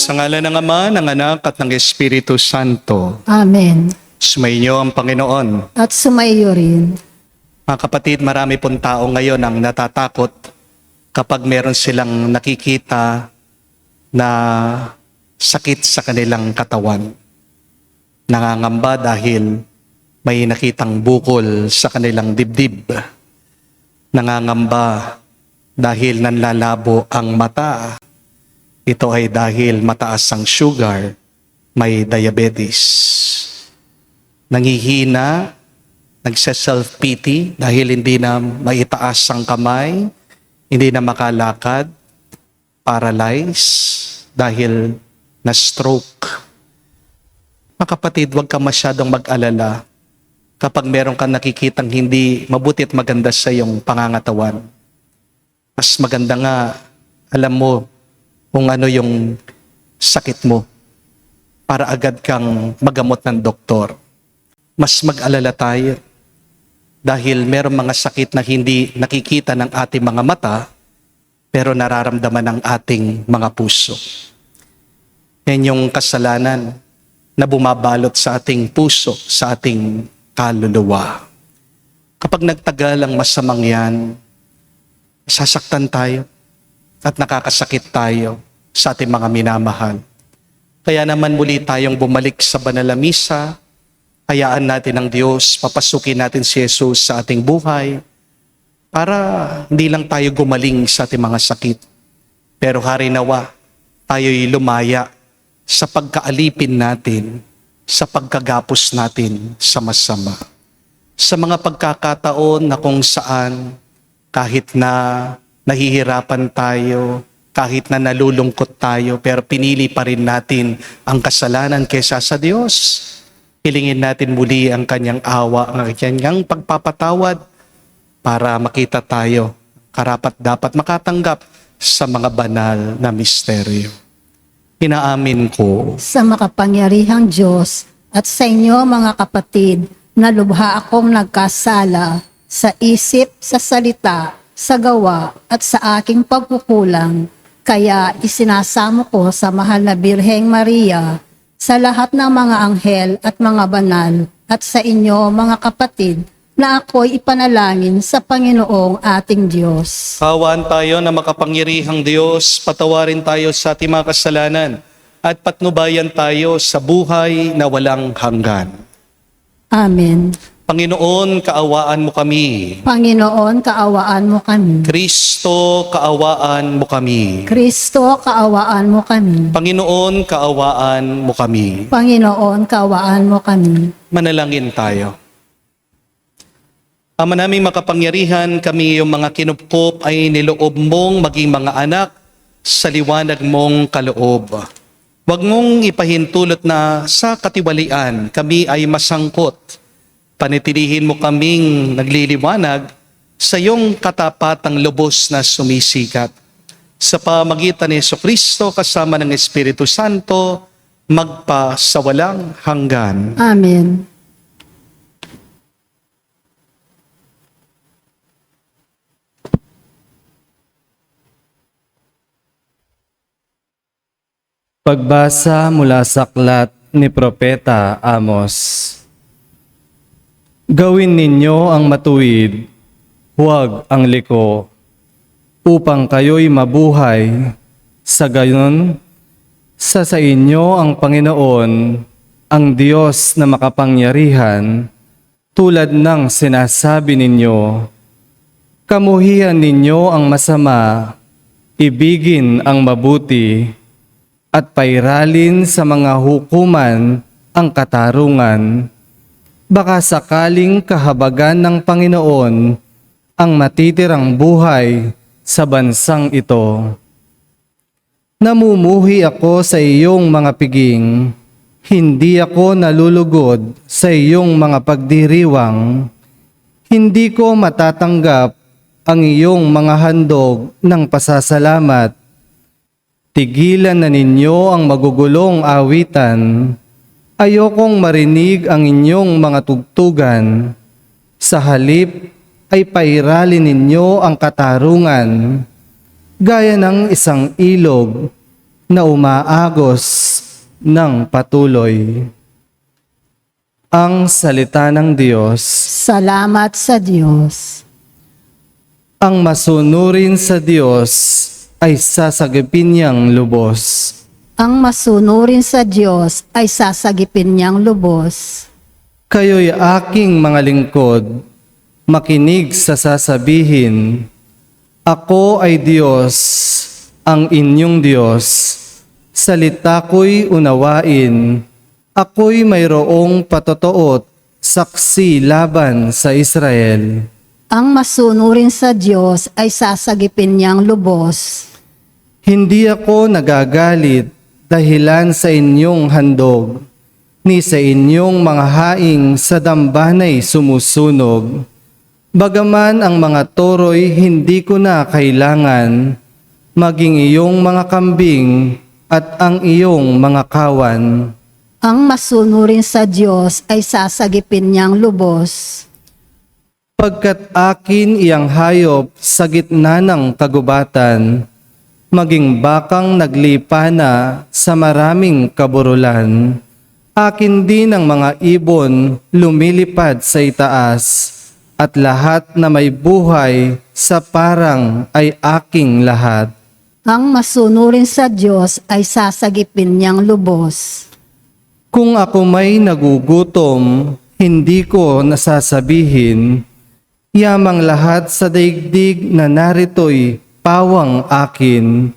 Sa ngalan ng Ama, ng Anak, at ng Espiritu Santo. Amen. Sumainyo ang Panginoon. At sumayo rin. Mga kapatid, marami pong tao ngayon ang natatakot kapag meron silang nakikita na sakit sa kanilang katawan. Nangangamba dahil may nakitang bukol sa kanilang dibdib. Nangangamba dahil nanlalabo ang mata. Ito ay dahil mataas ang sugar, may diabetes. Nangihina, nagse-self-pity dahil hindi na maitaas ang kamay, hindi na makalakad, paralyzed dahil na-stroke. Mga kapatid, huwag ka masyadong mag-alala kapag meron kang nakikitang hindi mabuti at maganda sa iyong pangangatawan. Mas maganda nga, alam mo, kung ano yung sakit mo para agad kang magamot ng doktor. Mas mag-alala tayo dahil merong mga sakit na hindi nakikita ng ating mga mata pero nararamdaman ng ating mga puso. Yan yung kasalanan na bumabalot sa ating puso, sa ating kaluluwa. Kapag nagtagal ang masamang yan, sasaktan tayo at nakakasakit tayo sa ating mga minamahal. Kaya naman muli tayong bumalik sa banal na misa, hayaan natin ang Diyos, papasukin natin si Jesus sa ating buhay para hindi lang tayo gumaling sa ating mga sakit. Pero harinawa, tayo'y lumaya sa pagkaalipin natin, sa pagkagapos natin sa masama. Sa mga pagkakataon na kung saan kahit na nahihirapan tayo, kahit na nalulungkot tayo, pero pinili pa rin natin ang kasalanan kaysa sa Diyos. Hilingin natin muli ang kanyang awa, ang kanyang pagpapatawad para makita tayo karapat dapat makatanggap sa mga banal na misteryo. Inaamin ko Sa makapangyarihang Diyos at sa inyo mga kapatid, na lubha akong nagkasala sa isip, sa salita, sa gawa at sa aking pagkukulang. Kaya isinasamo ko sa mahal na Birheng Maria, sa lahat ng mga anghel at mga banal, at sa inyo mga kapatid, na ako'y ipanalangin sa Panginoong ating Diyos. Kawaan tayo na makapangyarihang Diyos, patawarin tayo sa ating mga kasalanan at patnubayan tayo sa buhay na walang hanggan. Amen. Panginoon, kaawaan mo kami. Panginoon, kaawaan mo kami. Kristo, kaawaan mo kami. Kristo, kaawaan mo kami. Panginoon, kaawaan mo kami. Panginoon, kaawaan mo kami. Manalangin tayo. Ama naming makapangyarihan, kami yung mga kinupkop ay niloob mong maging mga anak sa liwanag mong kaloob. Huwag mong ipahintulot na sa katiwalian kami ay masangkot. Panitilihin mo kaming nagliliwanag sa iyong katapatang lubos na sumisikat. Sa pamagitan ni Jesucristo kasama ng Espiritu Santo, magpa sa walang hanggan. Amen. Pagbasa mula sa aklat ni Propeta Amos. Gawin ninyo ang matuwid, huwag ang liko, upang kayo'y mabuhay. Sa gayon, sa inyo ang Panginoon, ang Diyos na makapangyarihan, tulad ng sinasabi ninyo. Kamuhian ninyo ang masama, ibigin ang mabuti, at pairalin sa mga hukuman ang katarungan. Baka sakaling kahabagan ng Panginoon ang matitirang buhay sa bansang ito. Namumuhi ako sa iyong mga piging, hindi ako nalulugod sa iyong mga pagdiriwang. Hindi ko matatanggap ang iyong mga handog ng pasasalamat. Tigilan na ninyo ang magugulong awitan. Ayokong marinig ang inyong mga tugtugan. Sa halip ay pairalin ninyo ang katarungan. Gaya ng isang ilog na umaagos ng patuloy. Ang salita ng Diyos. Salamat sa Diyos. Ang masunurin sa Diyos ay sasagipin niyang lubos. Ang masunurin sa Diyos ay sasagipin niyang lubos. Kayo'y aking mga lingkod, makinig sa sasabihin. Ako ay Diyos, ang inyong Diyos. Salita ko'y unawain. Ako'y mayroong patotoot, saksi laban sa Israel. Ang masunurin sa Diyos ay sasagipin niyang lubos. Hindi ako nagagalit dahilan sa inyong handog, ni sa inyong mga haing sa dambanay sumusunog. Bagaman ang mga toro'y hindi ko na kailangan, maging iyong mga kambing at ang iyong mga kawan. Ang masunurin sa Diyos ay sasagipin niyang lubos. Pagkat akin iyang hayop sa gitna ng kagubatan, maging bakang naglipa na sa maraming kaburulan. Akin din ang mga ibon lumilipad sa itaas, at lahat na may buhay sa parang ay aking lahat. Ang masunurin sa Diyos ay sasagipin niyang lubos. Kung ako may nagugutom, hindi ko nasasabihin, yamang lahat sa daigdig na narito'y pawang akin.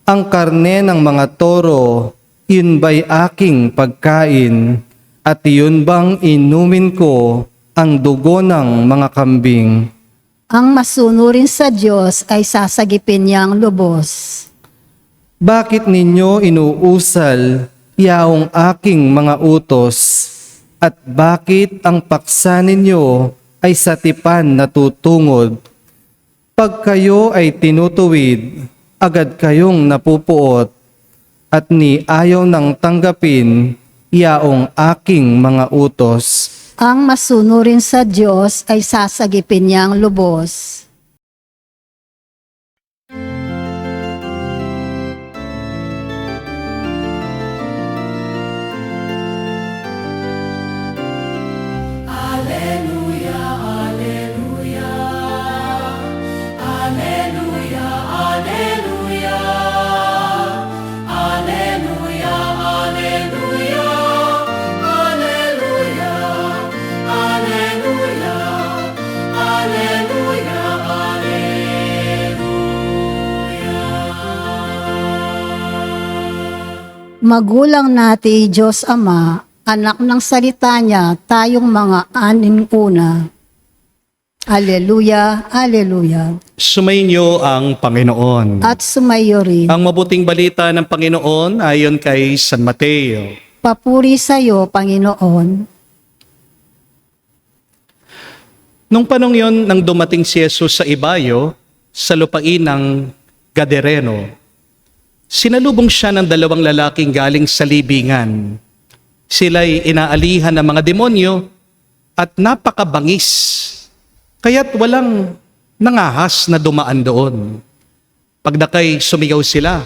Ang karne ng mga toro, yun ba'y aking pagkain? At yun bang inumin ko ang dugo ng mga kambing? Ang masunurin sa Diyos ay sasagipin niyang lubos. Bakit ninyo inuusal yaong aking mga utos? At bakit ang paksa ninyo ay sa tipan natutungod? Pag kayo ay tinutuwid, agad kayong napupuot, at ni ayaw nang tanggapin yaong aking mga utos. Ang masunurin sa Diyos ay sasagipin niyang lubos. Magulang natin, Diyos Ama, anak ng salita niya, tayong mga anim una. Aleluya, aleluya. Sumainyo ang Panginoon. At sumayo rin. Ang mabuting balita ng Panginoon ayon kay San Mateo. Papuri sa iyo, Panginoon. Nung panong yon, nang dumating si Jesus sa ibayo, sa lupain ng Gadareno, sinalubong siya ng dalawang lalaking galing sa libingan. Sila'y inaalihan ng mga demonyo at napakabangis, kaya't walang nangahas na dumaan doon. Pagdakay sumigaw sila,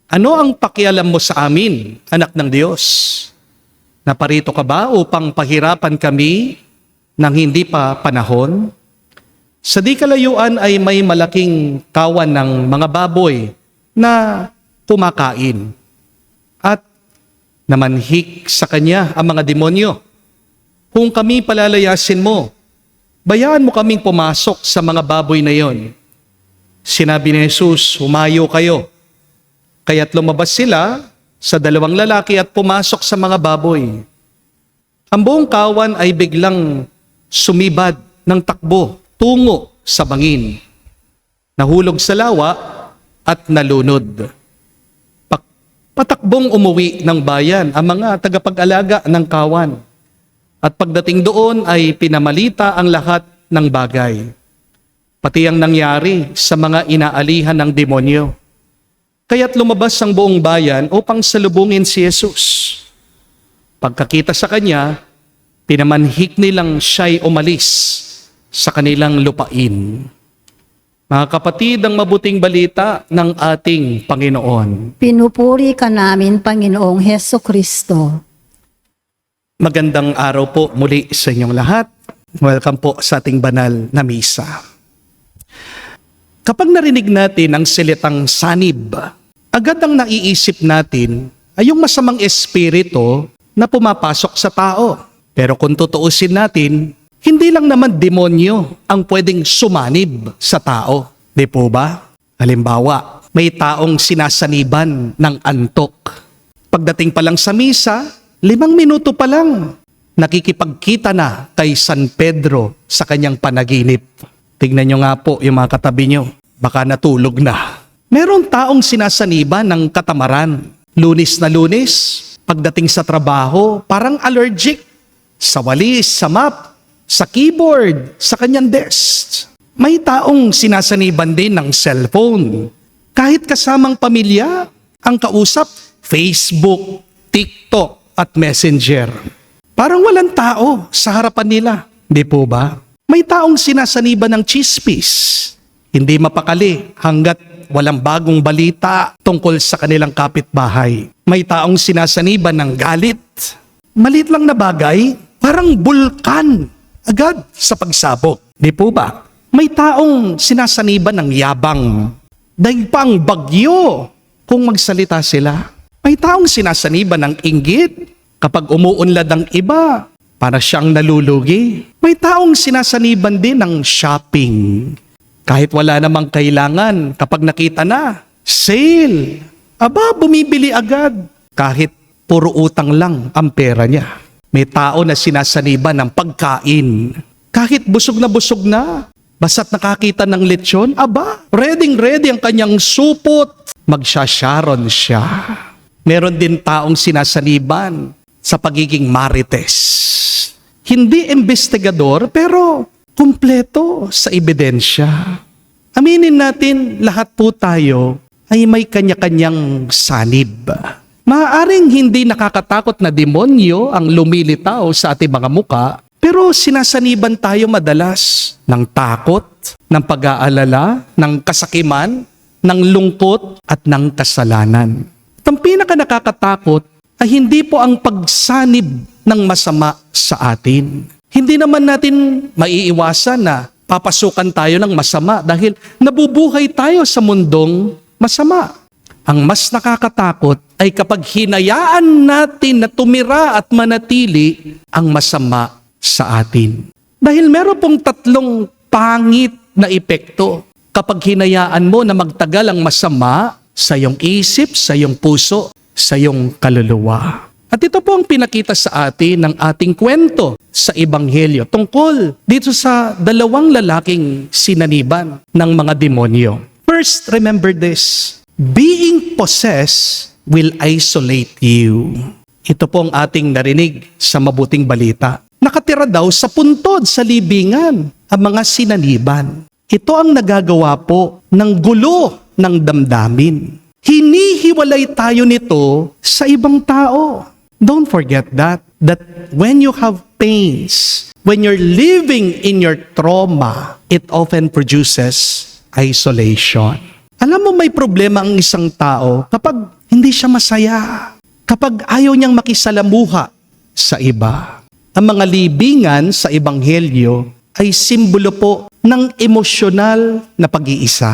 "Ano ang pakialam mo sa amin, anak ng Diyos? Naparito ka ba upang pahirapan kami nang hindi pa panahon?" Sa di kalayuan ay may malaking kawan ng mga baboy na kumakain. At namanhik sa kanya ang mga demonyo. "Kung kami palalayasin mo, bayaan mo kaming pumasok sa mga baboy na yon." Sinabi ni Jesus, "Humayo kayo." Kaya't lumabas sila sa dalawang lalaki at pumasok sa mga baboy. Ang buong kawan ay biglang sumibad ng takbo tungo sa bangin. Nahulog sa lawa at nalunod. Patakbong umuwi ng bayan ang mga tagapag-alaga ng kawan. At pagdating doon ay pinamalita ang lahat ng bagay. Pati ang nangyari sa mga inaalihan ng demonyo. Kaya't lumabas ang buong bayan upang salubungin si Jesus. Pagkakita sa kanya, pinamanhik nilang siya'y umalis sa kanilang lupain. Mga kapatid, ang mabuting balita ng ating Panginoon. Pinupuri ka namin, Panginoong Heso Kristo. Magandang araw po muli sa inyong lahat. Welcome po sa ating banal na misa. Kapag narinig natin ang salitang sanib, agad ang naiisip natin ay yung masamang espiritu na pumapasok sa tao. Pero kung tutuusin natin, hindi lang naman demonyo ang pwedeng sumanib sa tao. Di po ba? Halimbawa, may taong sinasaniban ng antok. Pagdating pa lang sa misa, 5 minuto pa lang, nakikipagkita na kay San Pedro sa kanyang panaginip. Tignan nyo nga po yung mga katabi nyo, baka natulog na. Meron taong sinasaniban ng katamaran. Lunes na Lunes, pagdating sa trabaho, parang allergic. Sa walis, sa map, sa keyboard, sa kanyang desk. May taong sinasaniban din ng cellphone. Kahit kasamang pamilya, ang kausap, Facebook, TikTok at Messenger. Parang walang tao sa harapan nila. Di po ba? May taong sinasaniban ng chismis. Hindi mapakali hanggat walang bagong balita tungkol sa kanilang kapitbahay. May taong sinasaniban ng galit. Malit lang na bagay, parang bulkan. Agad sa pagsabog. Di po ba? May taong sinasaniban ng yabang. Daig pang bagyo kung magsalita sila. May taong sinasaniban ng inggit kapag umuunlad ang iba para siyang nalulugi. May taong sinasaniban din ng shopping. Kahit wala namang kailangan kapag nakita na, sale. Aba, bumibili agad. Kahit puro utang lang ang pera niya. May tao na sinasaniban ng pagkain. Kahit busog na, basta't nakakita ng lechon, aba, ready ang kanyang supot. Magsasharon siya. Meron din taong sinasaniban sa pagiging marites. Hindi investigador, pero kumpleto sa ebidensya. Aminin natin, lahat po tayo ay may kanya-kanyang sanib. Maaaring hindi nakakatakot na demonyo ang lumilitaw sa ating mga muka, pero sinasaniban tayo madalas ng takot, ng pag-aalala, ng kasakiman, ng lungkot at ng kasalanan. At ang pinaka nakakatakot ay hindi po ang pagsanib ng masama sa atin. Hindi naman natin maiiwasan na papasukan tayo ng masama dahil nabubuhay tayo sa mundong masama. Ang mas nakakatakot ay kapag hinayaan natin na tumira at manatili ang masama sa atin. Dahil meron pong 3 pangit na epekto kapag hinayaan mo na magtagal ang masama sa iyong isip, sa iyong puso, sa iyong kaluluwa. At ito po ang pinakita sa atin ng ating kwento sa Ebanghelyo tungkol dito sa 2 lalaking sinaniban ng mga demonyo. First, remember this. Being possessed will isolate you. Ito po ang ating narinig sa mabuting balita. Nakatira daw sa puntod sa libingan ang mga sinaniban. Ito ang nagagawa po ng gulo ng damdamin. Hinihiwalay tayo nito sa ibang tao. Don't forget that when you have pains, when you're living in your trauma, it often produces isolation. Alam mo, may problema ang isang tao kapag hindi siya masaya, kapag ayaw niyang makisalamuha sa iba. Ang mga libingan sa Ebanghelyo ay simbolo po ng emosyonal na pag-iisa.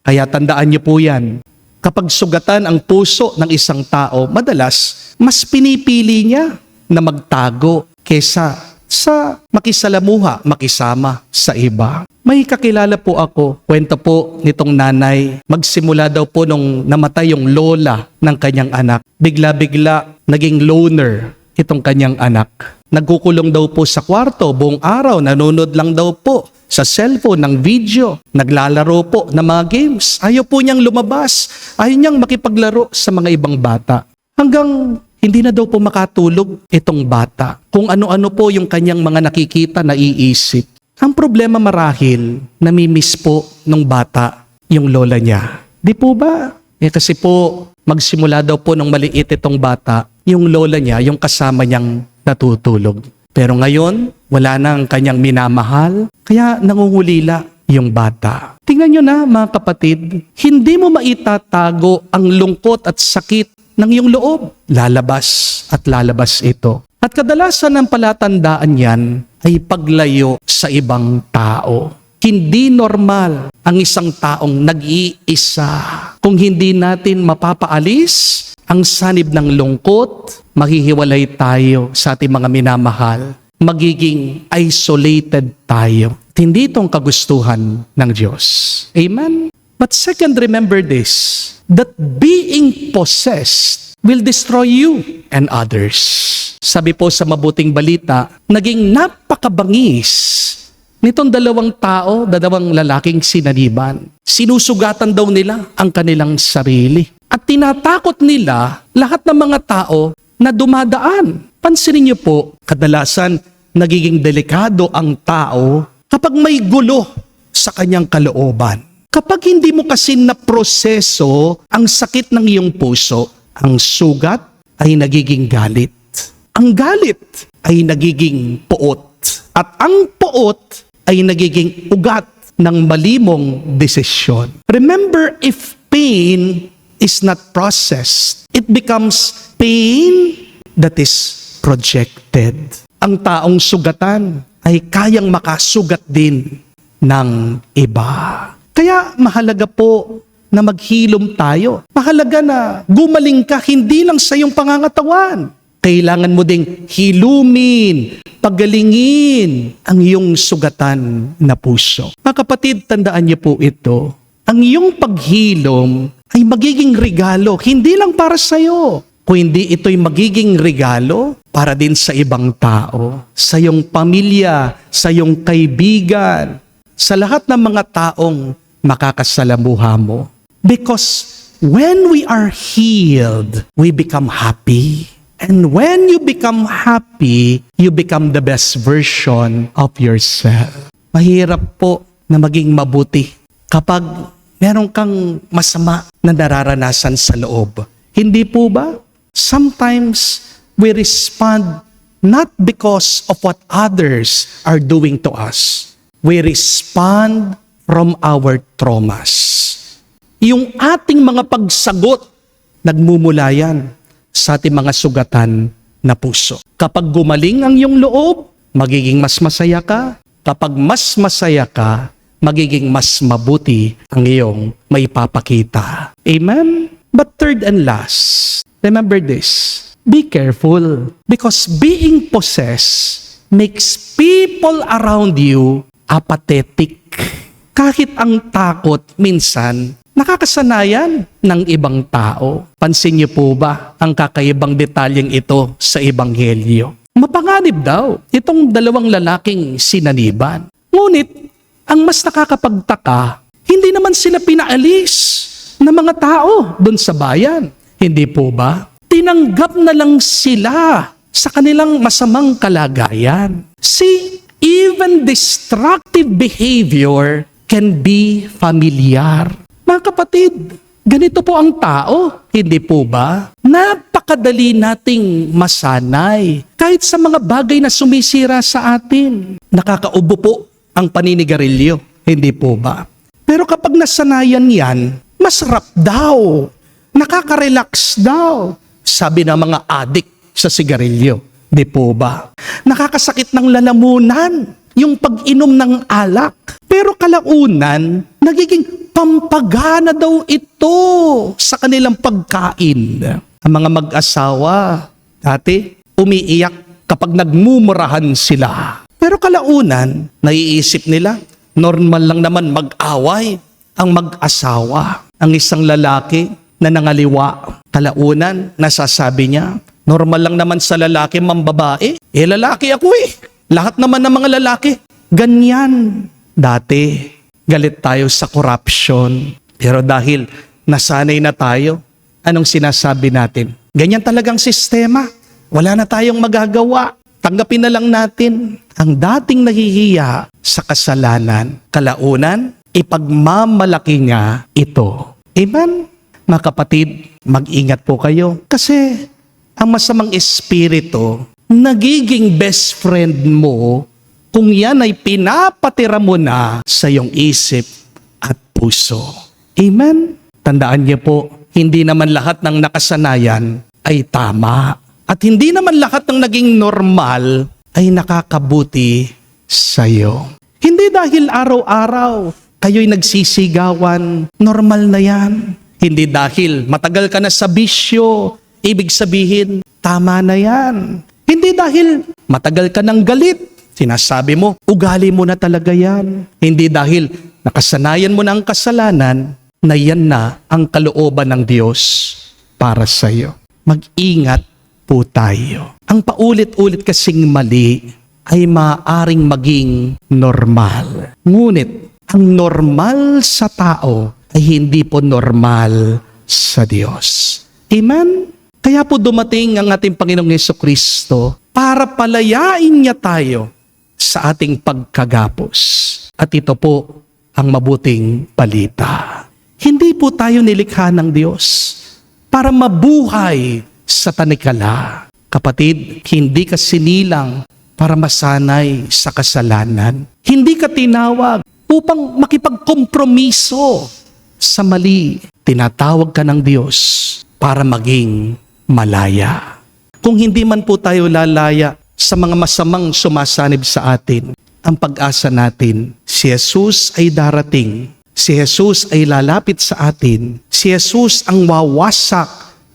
Kaya tandaan niyo po yan. Kapag sugatan ang puso ng isang tao, madalas mas pinipili niya na magtago kesa sa makisalamuha, makisama sa iba. May kakilala po ako, kwento po nitong nanay, magsimula daw po nung namatay yung lola ng kanyang anak. Bigla-bigla naging loner itong kanyang anak. Nagkukulong daw po sa kwarto buong araw, nanonood lang daw po sa cellphone ng video, naglalaro po ng mga games. Ayaw po niyang lumabas, ayaw niyang makipaglaro sa mga ibang bata. Hanggang hindi na daw po makatulog itong bata. Kung ano-ano po yung kanyang mga nakikita, naiisip. Ang problema marahil, namimiss po nung bata yung lola niya. Di po ba? Kasi po, magsimula daw po nung maliit itong bata, yung lola niya, yung kasama niyang natutulog. Pero ngayon, wala nang kanyang minamahal, kaya nangungulila. yung bata. Tingnan nyo na mga kapatid, hindi mo maitatago ang lungkot at sakit ng iyong loob. Lalabas at lalabas ito. At kadalasan ng palatandaan yan ay paglayo sa ibang tao. Hindi normal ang isang taong nag-iisa. Kung hindi natin mapapaalis ang sanib ng lungkot, maghihiwalay tayo sa ating mga minamahal. Magiging isolated tayo. Hindi itong kagustuhan ng Diyos. Amen? But second, remember this, that being possessed will destroy you and others. Sabi po sa mabuting balita, naging napakabangis nitong dalawang lalaking sinaniban. Sinusugatan daw nila ang kanilang sarili. At tinatakot nila lahat ng mga tao na dumadaan. Pansinin niyo po, kadalasan nagiging delikado ang tao kapag may gulo sa kanyang kalooban. Kapag hindi mo kasi naproseso ang sakit ng iyong puso, ang sugat ay nagiging galit. Ang galit ay nagiging puot. At ang puot ay nagiging ugat ng malimong desisyon. Remember, if pain is not processed, it becomes pain that is projected. Ang taong sugatan ay kayang makasugat din ng iba. Kaya mahalaga po na maghilom tayo. Mahalaga na gumaling ka hindi lang sa iyong pangangatawan. Kailangan mo ding hilumin, pagalingin ang iyong sugatan na puso. Mga kapatid, tandaan niyo po ito. Ang iyong paghilom ay magiging regalo, hindi lang para sa iyo, kundi ito'y magiging regalo para din sa ibang tao, sa iyong pamilya, sa iyong kaibigan, sa lahat ng mga taong makakasalamuha mo. Because when we are healed, we become happy. And when you become happy, you become the best version of yourself. Mahirap po na maging mabuti kapag meron kang masama na nararanasan sa loob. Hindi po ba? Sometimes we respond not because of what others are doing to us. We respond from our traumas. Yung ating mga pagsagot, nagmumula yan sa ating mga sugatan na puso. Kapag gumaling ang iyong loob, magiging mas masaya ka. Kapag mas masaya ka, magiging mas mabuti ang iyong maipapakita. Amen? But third and last, remember this. Be careful because being possessed makes people around you apathetic. Kahit ang takot minsan nakakasanayan ng ibang tao. Pansin niyo po ba ang kakaibang detalyeng ito sa Ebanghelyo? Mapanganib daw itong dalawang lalaking sinaniban. Ngunit, ang mas nakakapagtaka, hindi naman sila pinaalis ng mga tao doon sa bayan. Hindi po ba? Tinanggap na lang sila sa kanilang masamang kalagayan. See, even destructive behavior can be familiar. Mga kapatid, ganito po ang tao, hindi po ba? Napakadali nating masanay kahit sa mga bagay na sumisira sa atin. Nakakaubo po ang paninigarilyo, hindi po ba? Pero kapag nasanayan yan, masarap daw, nakaka-relax daw, sabi ng mga adik sa sigarilyo, hindi po ba? Nakakasakit ng lalamunan, yung pag-inom ng alak. Pero kalaunan, nagiging pampagana daw ito sa kanilang pagkain. Ang mga mag-asawa, dati, umiiyak kapag nagmumurahan sila. Pero kalaunan, naiisip nila, normal lang naman mag-away ang mag-asawa. Ang isang lalaki na nangaliwa, kalaunan, nasasabi niya, normal lang naman sa lalaki mambabae. Lalaki ako eh. Lahat naman ng mga lalaki, ganyan. Dati, galit tayo sa corruption. Pero dahil nasanay na tayo, anong sinasabi natin? Ganyan talagang sistema. Wala na tayong magagawa. Tanggapin na lang natin ang dating nahihiya sa kasalanan. Kalaunan, ipagmamalaki niya ito. Amen? Mga kapatid, mag-ingat po kayo. Kasi ang masamang espiritu, nagiging best friend mo kung yan ay pinapatira mo na sa iyong isip at puso. Amen? Tandaan niyo po, hindi naman lahat ng nakasanayan ay tama. At hindi naman lahat ng naging normal ay nakakabuti sa iyo. Hindi dahil araw-araw kayo'y nagsisigawan, normal na yan. Hindi dahil matagal ka na sa bisyo, ibig sabihin, tama na yan. Hindi dahil matagal ka ng galit, sinasabi mo, ugali mo na talaga yan. Hindi dahil nakasanayan mo na ang kasalanan, na yan na ang kalooban ng Diyos para sa iyo. Mag-ingat po tayo. Ang paulit-ulit kasing mali ay maaaring maging normal. Ngunit, ang normal sa tao ay hindi po normal sa Diyos. Amen? Kaya po dumating ang ating Panginoong Hesukristo para palayain niya tayo sa ating pagkagapos. At ito po ang mabuting balita. Hindi po tayo nilikha ng Diyos para mabuhay sa tanikala. Kapatid, hindi ka sinilang para masanay sa kasalanan. Hindi ka tinawag upang makipagkompromiso sa mali. Tinatawag ka ng Diyos para maging malaya. Kung hindi man po tayo lalaya sa mga masamang sumasanib sa atin, ang pag-asa natin, si Jesus ay darating. Si Jesus ay lalapit sa atin. Si Jesus ang wawasak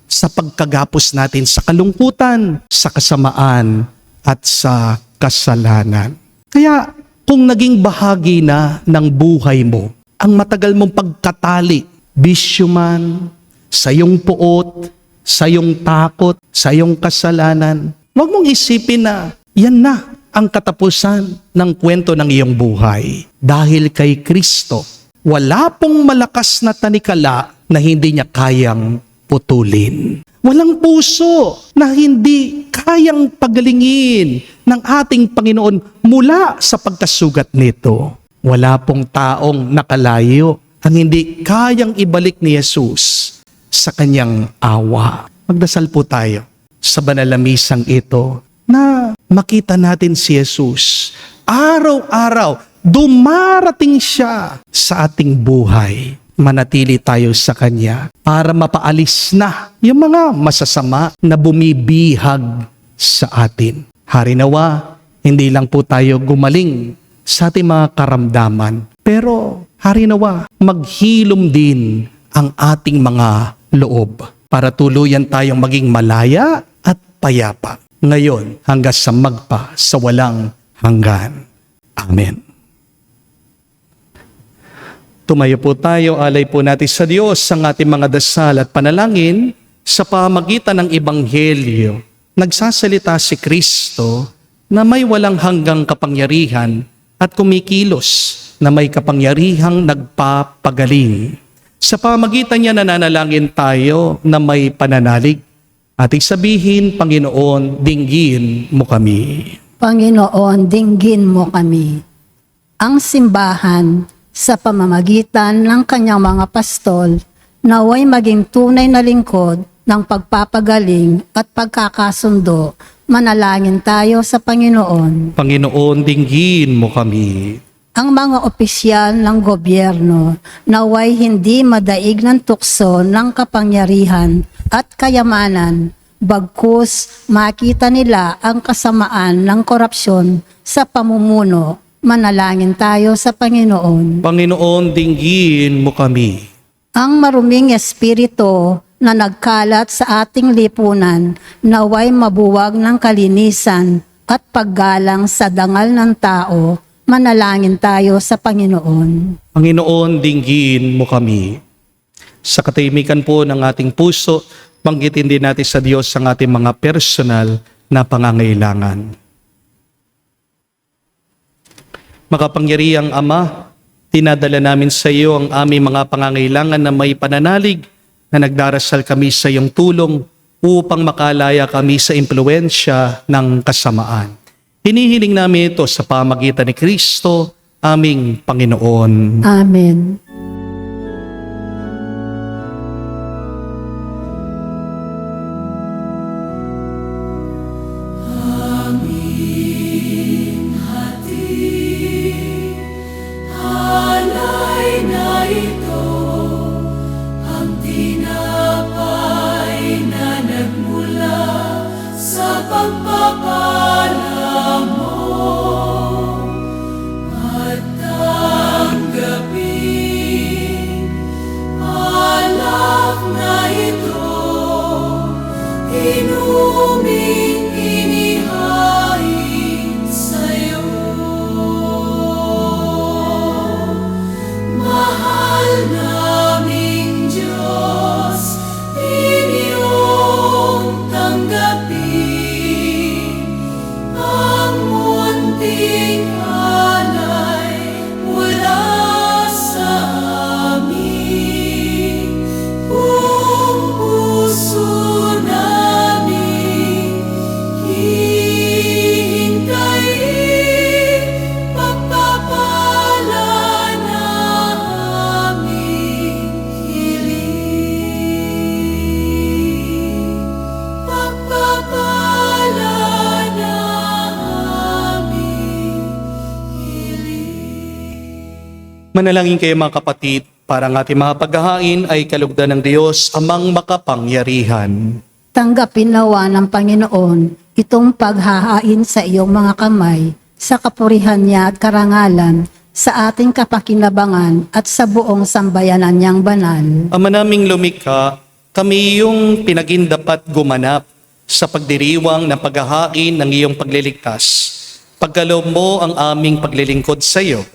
sa pagkagapos natin sa kalungkutan, sa kasamaan, at sa kasalanan. Kaya, kung naging bahagi na ng buhay mo, ang matagal mong pagkatali, bisyo man, sa iyong puot, sa iyong takot, sa iyong kasalanan, huwag mong isipin na yan na ang katapusan ng kwento ng iyong buhay. Dahil kay Kristo, wala pong malakas na tanikala na hindi niya kayang putulin. Walang puso na hindi kayang pagalingin ng ating Panginoon mula sa pagkasugat nito. Wala pong taong nakalayo ang hindi kayang ibalik ni Jesus sa kanyang awa. Magdasal po tayo sa banal na misang ito na makita natin si Jesus. Araw-araw, dumarating siya sa ating buhay. Manatili tayo sa Kanya para mapaalis na yung mga masasama na bumibihag sa atin. Hari nawa, hindi lang po tayo gumaling sa ating mga karamdaman, pero hari nawa, maghilom din ang ating mga loob para tuluyan tayong maging malaya at payapa. Ngayon hanggang sa magpa sa walang hanggan. Amen. Tumayo po tayo, alay po natin sa Diyos ang ating mga dasal at panalangin sa pamagitan ng Ebanghelyo. Nagsasalita si Kristo na may walang hanggang kapangyarihan at kumikilos na may kapangyarihang nagpapagaling. Sa pamagitan niya nananalangin tayo na may pananalig. Ating sabihin, Panginoon, dinggin mo kami. Panginoon, dinggin mo kami. Ang simbahan sa pamamagitan ng kanyang mga pastol, naway maging tunay na lingkod ng pagpapagaling at pagkakasundo. Manalangin tayo sa Panginoon. Panginoon, dinggin mo kami. Ang mga opisyal ng gobyerno naway hindi madaig ng tukso ng kapangyarihan at kayamanan, bagkus makita nila ang kasamaan ng korupsyon sa pamumuno. Manalangin tayo sa Panginoon. Panginoon, dinggin mo kami. Ang maruming espiritu na nagkalat sa ating lipunan naway mabuwag ng kalinisan at paggalang sa dangal ng tao. Manalangin tayo sa Panginoon. Panginoon, dinggin mo kami. Sa katahimikan po ng ating puso, banggitin din natin sa Diyos ang ating mga personal na pangangailangan. Makapangyarihang Ama, tinadala namin sa iyo ang aming mga pangangailangan na may pananalig na nagdarasal kami sa iyong tulong upang makalaya kami sa impluensya ng kasamaan. Hinihiling namin ito sa pamagitan ni Kristo, aming Panginoon. Amen. ito ang tinapay na nagmula sa pagpapala mo. At tanggapin alak na ito, inuming inihain sa'yo. Mahal naming Diyos, inyong tanggapin ang munting alay mula sa amin. Buong puso namin hihintayin pagpapala na aming hiling. Pagpapala na aming hiling. Manalangin kayo mga kapatid, para ang ating mga paghahain ay kalugdan ng Diyos amang makapangyarihan. Tanggapin nawa ng Panginoon itong paghahain sa iyong mga kamay, sa kapurihan niya at karangalan, sa ating kapakinabangan at sa buong sambayanan niyang banal. Ama naming lumikha, kami iyong pinagindapat gumanap sa pagdiriwang ng paghahain ng iyong pagliligtas. Pagkaloob mo ang aming paglilingkod sa iyo,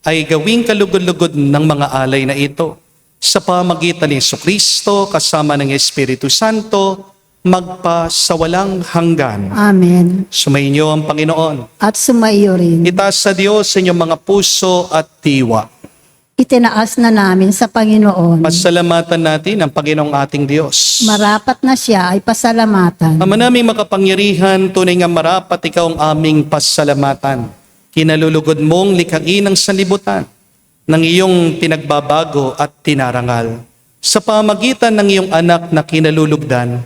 ay gawing kalugod-lugod ng mga alay na ito. Sa pamagitan ni Jesucristo kasama ng Espiritu Santo, magpa sa walang hanggan. Amen. Sumainyo ang Panginoon. At sumaiyo rin. Itaas sa Diyos sa inyong mga puso at diwa. Itinaas na namin sa Panginoon. Pasalamatan natin ang Panginoong ating Diyos. Marapat na siya ay pasalamatan. Ama naming makapangyarihan, tunay nga marapat ikaw ang aming pasalamatan. Kinalulugod mong likhain ng sanlibutan ng iyong pinagbabago at tinarangal. Sa pamagitan ng iyong anak na kinalulugdan,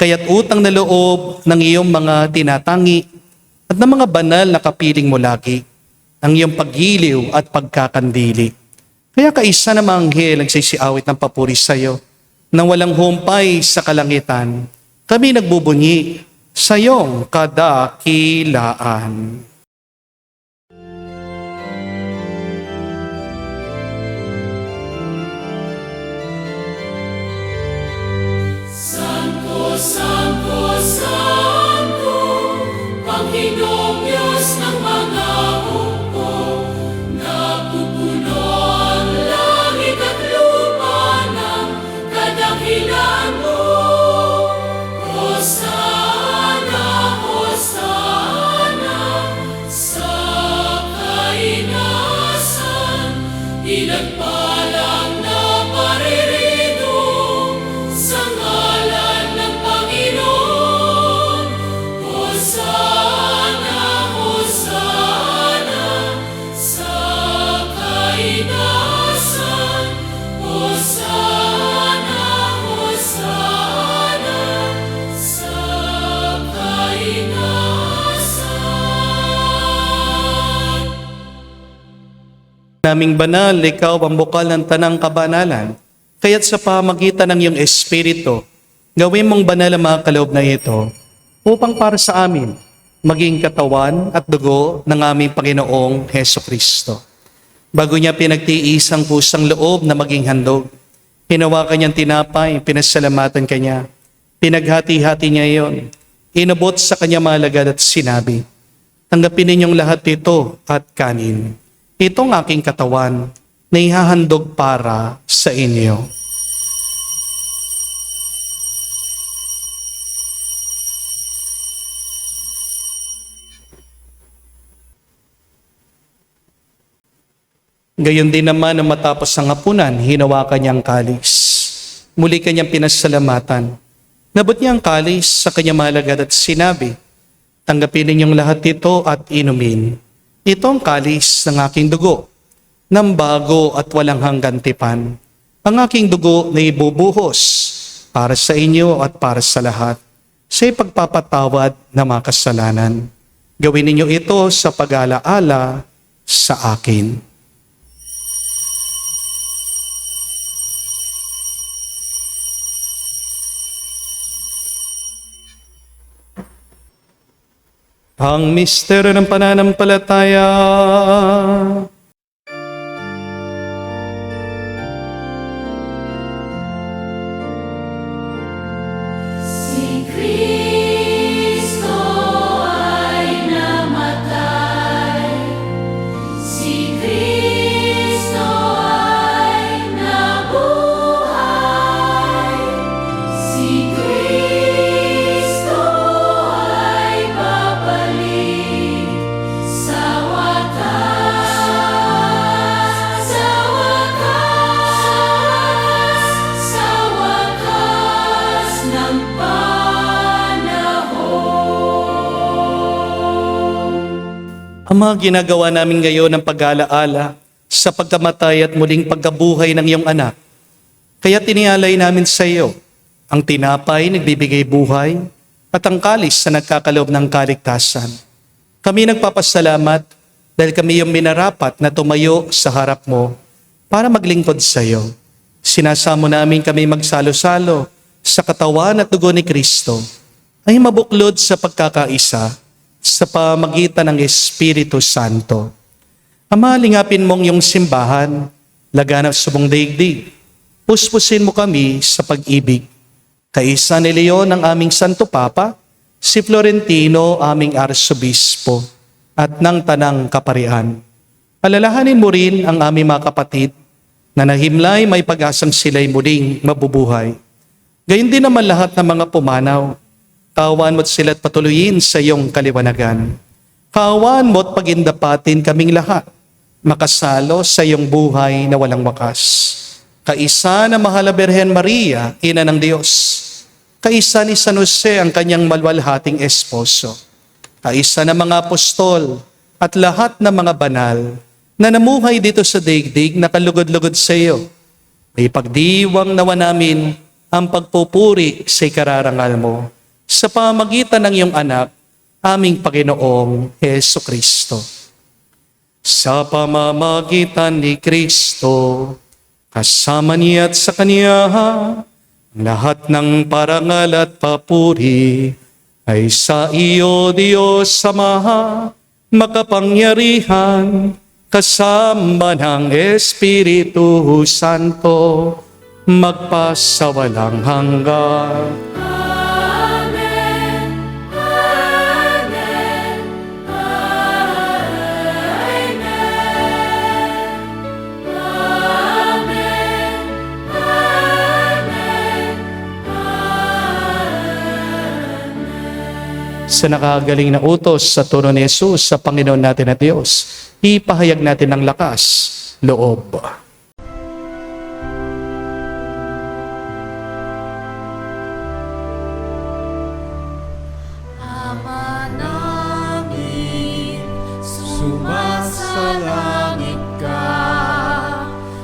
kaya't utang na loob ng iyong mga tinatangi at ng mga banal na kapiling mo lagi, ang iyong paggiliw at pagkakandili. Kaya kaisa na mga anghel nagsisiawit ng papuri sa iyo, nang walang humpay sa kalangitan, kami nagbubunyi sa iyong kadakilaan. Santo, Santo, Santo, Panginoong Diyos ng mga hukbo, napupuno ang langit at lupa ng kadakilaan mo. Hosana, Hosana, sa kainasan, pinagpalang na paririto sa ngalan ng Panginoon. Hosana, Hosana, sa kainasan. Hosana, Hosana, sa kainasan. Naming banal, ikaw ang bukal ng tanang kabanalan. Kaya't sa pamagitan ng iyong Espiritu, gawin mong banal ang mga kaloob na ito upang para sa amin maging katawan at dugo ng aming Panginoong Hesukristo. Bago niya pinagtiis ang pusang loob na maging handog, hinawakan niyang tinapay, pinasalamatan kanya, pinaghati-hati niya iyon, inabot sa kanya malagad at sinabi, tanggapin ninyong lahat ito at kanin. Itong aking katawan na ihahandog para sa inyo. Gayon din naman na matapos ang hapunan, hinawakan niya ang kalis. Muli kanyang pinasalamatan. Nabot niya ang kalis sa kanyang malagad at sinabi, tanggapin ninyong lahat ito at inumin. Ito ang kalis ng aking dugo, ng bago at walang hanggan tipan. Ang aking dugo na ibubuhos para sa inyo at para sa lahat, sa ipagpapatawad ng mga kasalanan. Gawin ninyo ito sa pag-alaala sa akin. Ang misteryo ng pananampalataya. Si Kristo ay namatay, si Kristo ay nabuhay, si Kristo ay babalik sa wakas, sa wakas ng Ama, ginagawa namin ngayon ang pag-aalaala sa pagkamatay at muling pagkabuhay ng iyong anak. Kaya tinialay namin sa iyo ang tinapay nagbibigay buhay at ang kalis na nagkakaloob ng kaligtasan. Kami nagpapasalamat dahil kami yung minarapat na tumayo sa harap mo para maglingkod sa iyo. Sinasamo namin kami magsalo-salo sa katawan at dugo ni Kristo ay mabuklod sa pagkakaisa sa pamagitan ng Espiritu Santo. Ama, lingapin mong iyong simbahan, laganap sa buong daigdig. Puspusin mo kami sa pag-ibig. Kaisa ni Leon ang aming Santo Papa, si Florentino aming Arsobispo, at ng Tanang Kaparian. Alalahanin mo rin ang aming mga kapatid na nahimlay may pag-asang sila'y muling mabubuhay. Gayun din naman lahat ng mga pumanaw. Kaawaan mo't sila't patuloyin sa iyong kaliwanagan. Kaawaan mo't pagindapatin kaming lahat, makasalo sa iyong buhay na walang wakas. Kaisa na mahal na Birhen Maria, Ina ng Diyos. Kaisa ni San Jose ang kanyang malwalhating esposo. Kaisa na mga apostol at lahat ng mga banal na namuhay dito sa daigdig na kalugod-lugod sa iyo. May pagdiwang nawa namin ang pagpupuri sa ikararangal mo sa pamagitan ng iyong anak, aming Panginoong Heso Kristo. Sa pamamagitan ni Kristo, kasama niya at sa Kanya, lahat ng parangal at papuri ay sa iyo, Diyos Ama, makapangyarihan, kasama ng Espiritu Santo, magpasawalang hanggan. Sa nakagaling na utos sa turo ni Jesus sa Panginoon natin at Diyos, ipahayag natin ng lakas, loob. Ama namin, sumasalangit ka,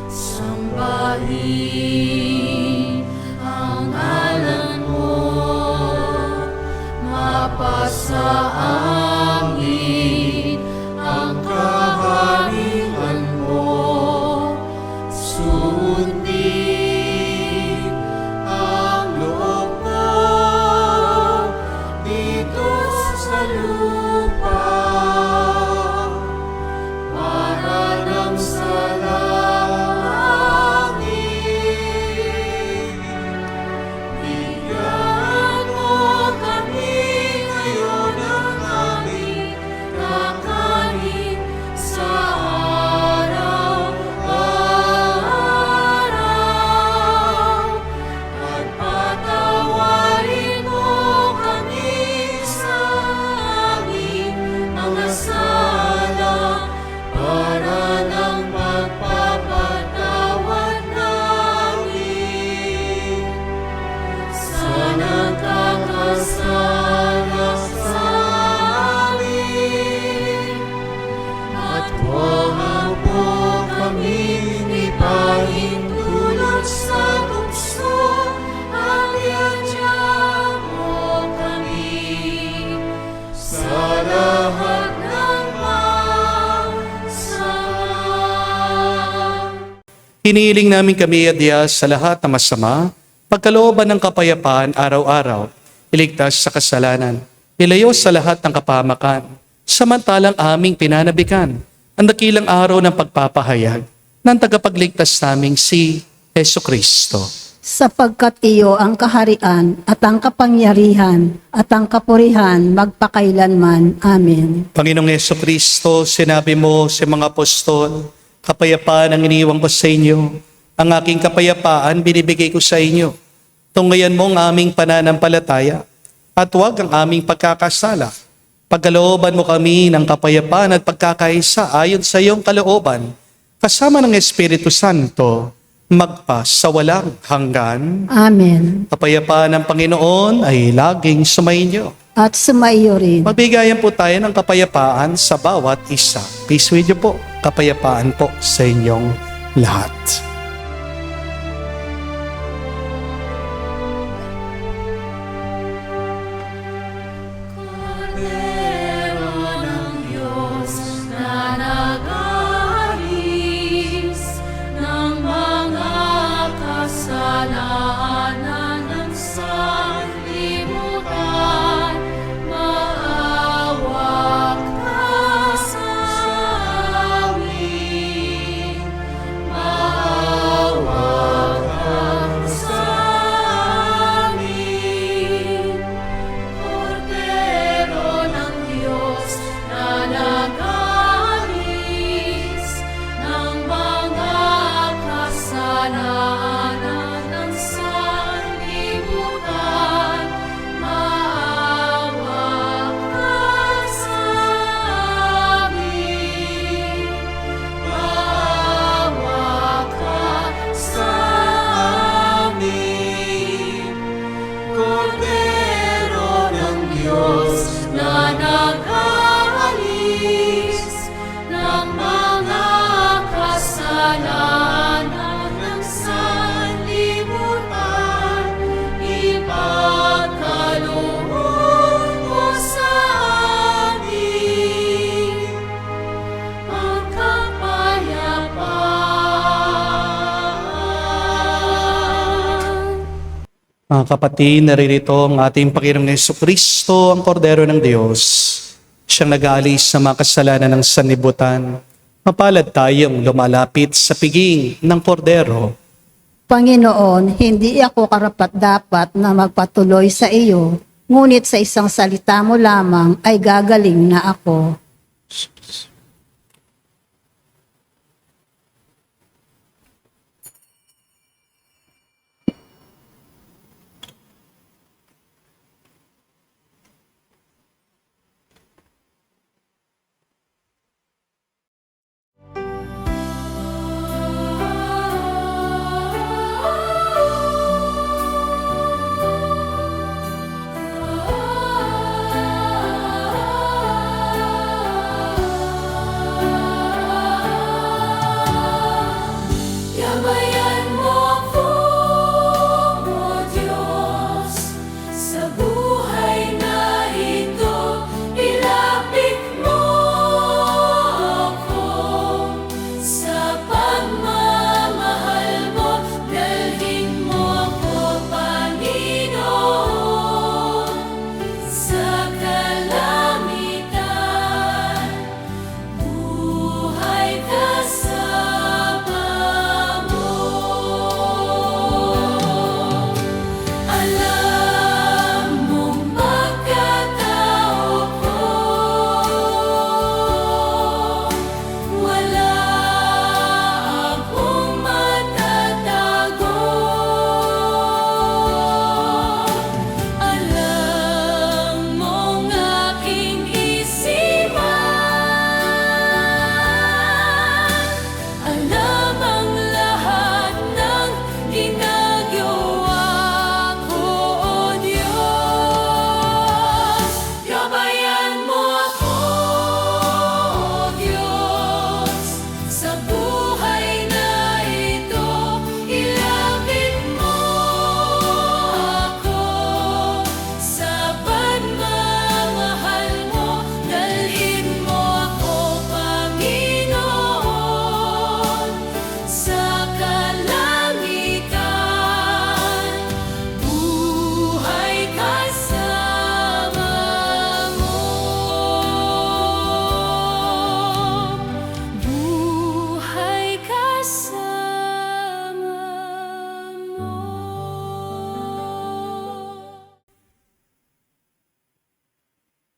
sambahin ang ngalan mo, mapasa amin ang kaharian mo, sundin ang loob mo dito sa lupa para nang sa langit. Bigyan mo kami ngayon ng aming kakanin sa araw-araw, at patawarin mo kami sa aming mga sala para ng pagpapatawad namin sa nagkakasala sa amin. At huwag mo kaming ipahintulot sa tukso, at iadya mo kami sa lahat ng masama. Hinihiling namin kami, Adya, sa lahat na masama, pagkalooban ng kapayapaan araw-araw, iligtas sa kasalanan, ilayo sa lahat ng kapahamakan, samantalang aming pinanabikan ang dakilang araw ng pagpapahayag ng tagapagligtas naming si Hesus Kristo. Sapagkat iyo ang kaharian at ang kapangyarihan at ang kapurihan magpakailanman. Amen. Panginoong Hesus Kristo, sinabi mo sa mga apostol, kapayapaan ang iniiwan ko sa inyo. Ang aking kapayapaan binibigay ko sa inyo. Tunghayan mo ang aming pananampalataya at huwag ang aming pagkakasala. Pagkalooban mo kami ng kapayapaan at pagkakaisa ayon sa iyong kalooban, kasama ng Espiritu Santo, magpa sa walang hanggan. Amen. Kapayapaan ng Panginoon ay laging sumainyo. At sumaiyo rin. Magbigayan po tayo ng kapayapaan sa bawat isa. Peace with you po. Kapayapaan po sa inyong lahat. Cordero ng Diyos na nag-aalis ng mga kasalanan ng sanlibutan, maawa ka sa amin. Maawa ka sa amin. Cordero ng Diyos na nag-aalis ng mga kasalanan ng sanlibutan, maawa ka sa amin. Maawa ka sa amin. Cordero ng Diyos na nag-aalis ng mga kasalanan ng sanlibutan, ipagkaloob mo sa amin ang kapayapaan. Mga kapatid, naririto ang ating Panginoong Hesus Kristo, ang Kordero ng Diyos. Siyang nag-aalis sa mga kasalanan ng sanlibutan. Mapalad tayong lumalapit sa piging ng Kordero. Panginoon, hindi ako karapat-dapat na magpatuloy sa iyo, ngunit sa isang salita mo lamang ay gagaling na ako.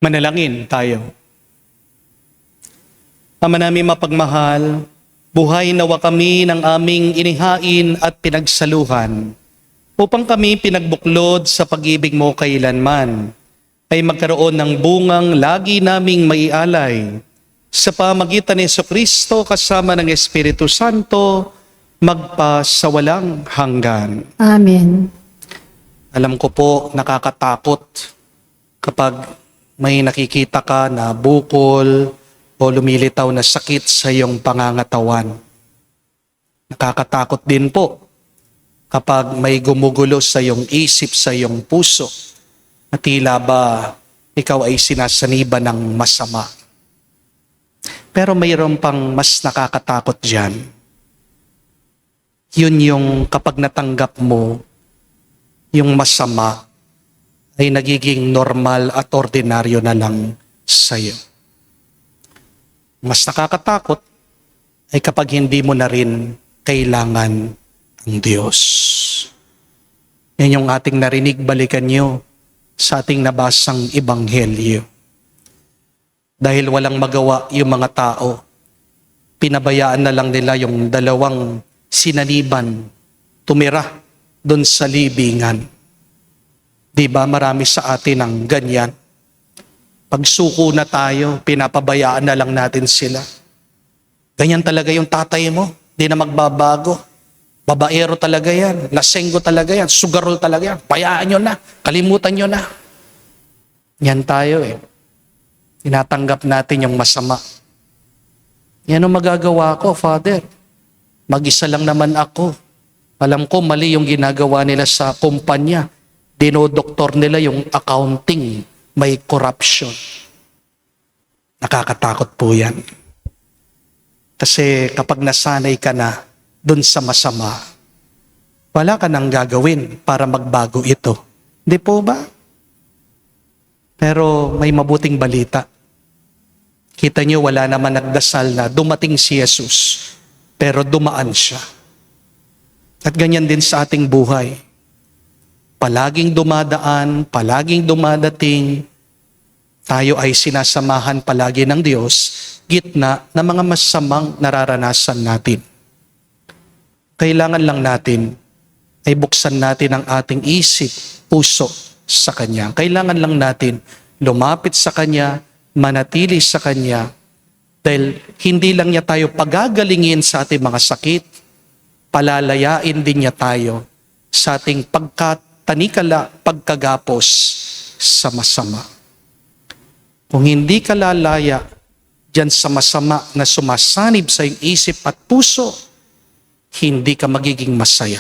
Manalangin tayo. Ama namin mapagmahal, buhay nawa kami ng aming inihain at pinagsaluhan upang kami pinagbuklod sa pag-ibig mo kailanman ay magkaroon ng bungang lagi naming maialay sa pamagitan ni Jesucristo kasama ng Espiritu Santo magpasawalang hanggan. Amen. Alam ko po nakakatakot kapag may nakikita ka na bukol o lumilitaw na sakit sa iyong pangangatawan. Nakakatakot din po kapag may gumugulo sa iyong isip, sa iyong puso, na tila ba ikaw ay sinasaniban ng masama. Pero mayroon pang mas nakakatakot dyan. Yun yung kapag natanggap mo, yung masama ay nagiging normal at ordinaryo na lang sa'yo. Mas nakakatakot ay kapag hindi mo na rin kailangan ang Diyos. Yan yung ating narinig, balikan nyo sa ating nabasang ebanghelyo. Dahil walang magawa yung mga tao, pinabayaan na lang nila yung dalawang sinaniban tumira doon sa libingan. Di ba marami sa atin ang ganyan? Pagsuko na tayo, pinapabayaan na lang natin sila. Ganyan talaga yung tatay mo, di na magbabago. Babaero talaga yan, lasenggo talaga yan, sugarol talaga yan. Payaan nyo na, kalimutan nyo na. Yan tayo eh. Tinatanggap natin yung masama. Yan ang magagawa ko, Father. Mag-isa lang naman ako. Alam ko mali yung ginagawa nila sa kumpanya. Dinodoktor nila yung accounting. May corruption. Nakakatakot po yan. Kasi kapag nasanay ka na dun sa masama, wala ka nang gagawin para magbago ito. Di po ba? Pero may mabuting balita. Kita nyo, wala naman nagdasal na dumating si Jesus, pero dumaan siya. At ganyan din sa ating buhay. Palaging dumadaan, palaging dumadating, tayo ay sinasamahan palagi ng Diyos, gitna ng mga masamang nararanasan natin. Kailangan lang natin ay buksan natin ang ating isip, puso sa Kanya. Kailangan lang natin lumapit sa Kanya, manatili sa Kanya, dahil hindi lang niya tayo pagagalingin sa ating mga sakit, palalayain din niya tayo sa ating pagkatanikala, pagkagapos sa masama. Kung hindi ka lalaya dyan sa masama na sumasanib sa iyong isip at puso, hindi ka magiging masaya.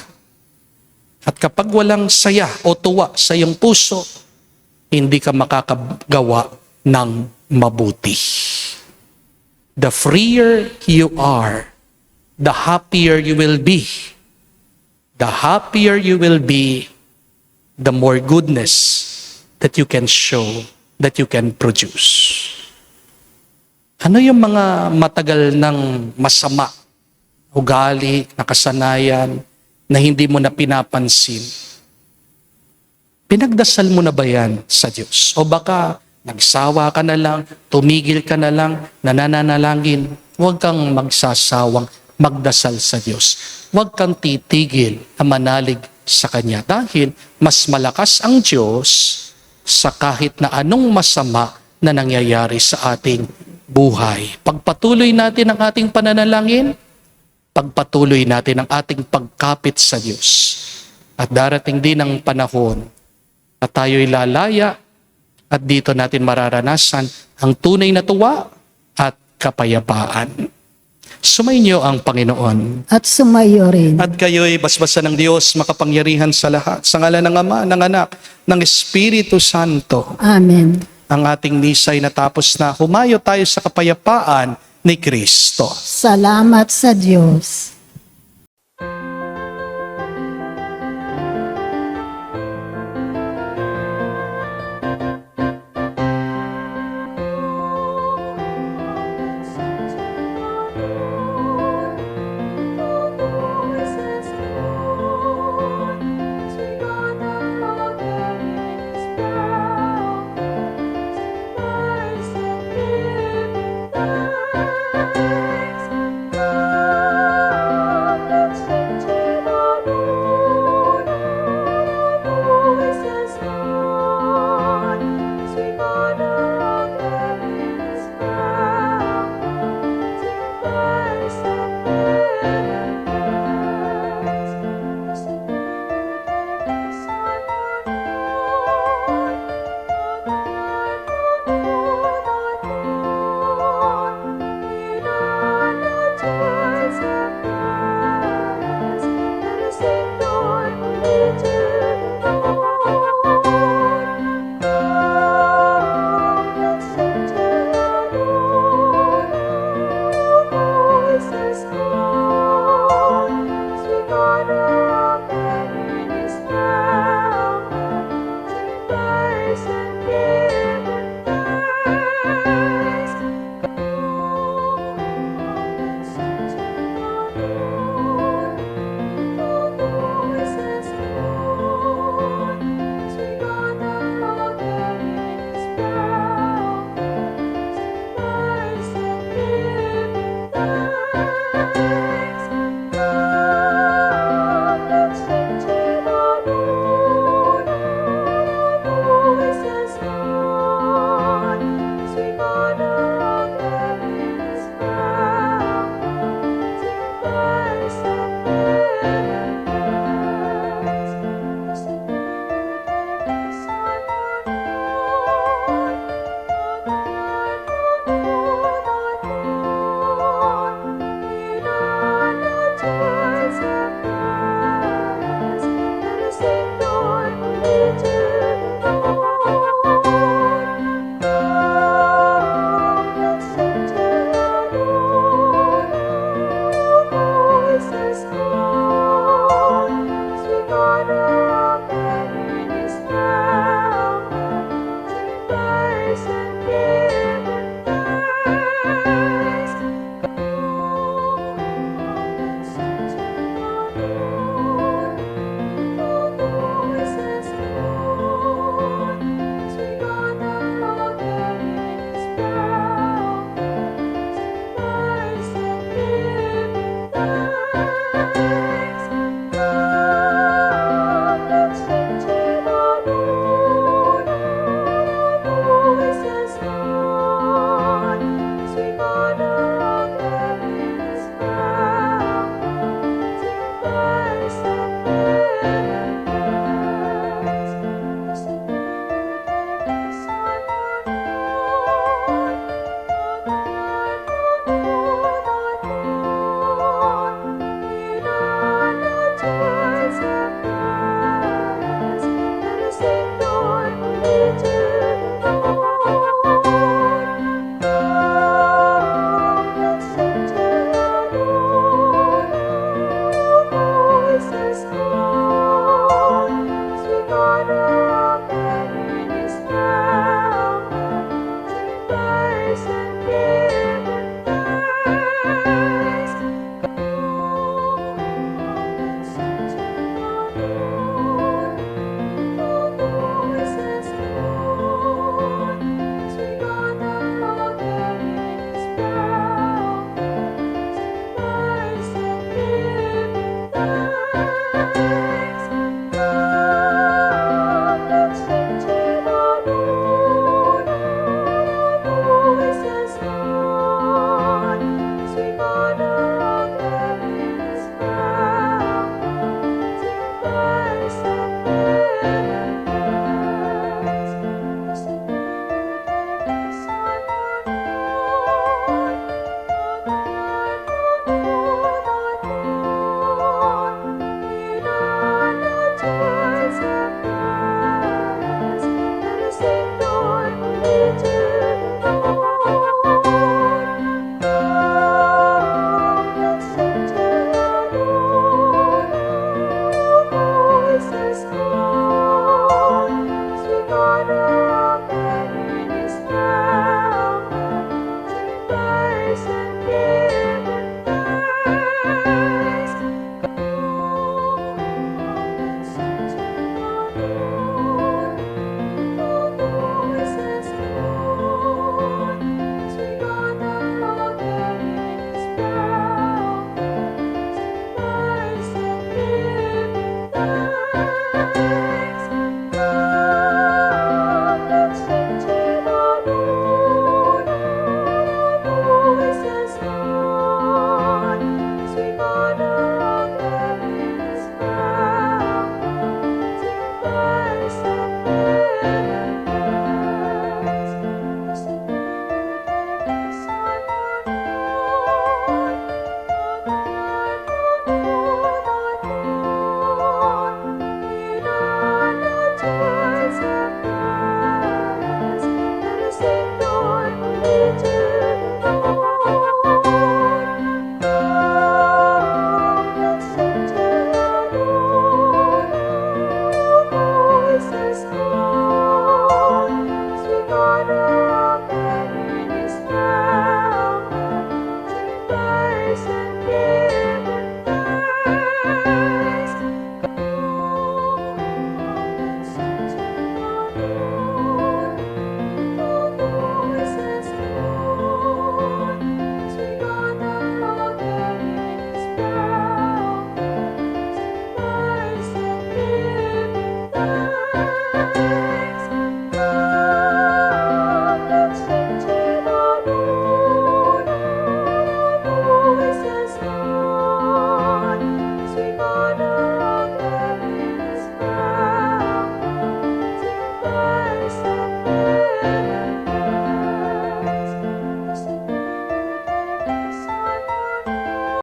At kapag walang saya o tuwa sa iyong puso, hindi ka makakagawa ng mabuti. The freer you are, the happier you will be. The happier you will be, the more goodness that you can show, that you can produce. Ano yung mga matagal ng masama, ugali, nakasanayan, na hindi mo na pinapansin? Pinagdasal mo na ba yan sa Diyos? O baka nagsawa ka na lang, tumigil ka na lang, nananalangin? Huwag kang magsasawang magdasal sa Diyos. Huwag kang titigil na manalig sa Kanya. Dahil mas malakas ang Diyos sa kahit na anong masama na nangyayari sa ating buhay. Pagpatuloy natin ang ating pananalangin, pagpatuloy natin ang ating pagkapit sa Diyos. At darating din ang panahon at tayo'y lalaya at dito natin mararanasan ang tunay na tuwa at kapayapaan. Sumainyo ang Panginoon. At sumayo rin. At kayo'y basbasan ng Diyos makapangyarihan sa lahat. Sa ngalan ng Ama, ng Anak, ng Espiritu Santo. Amen. Ang ating misa'y natapos na. Humayo tayo sa kapayapaan ni Kristo. Salamat sa Diyos.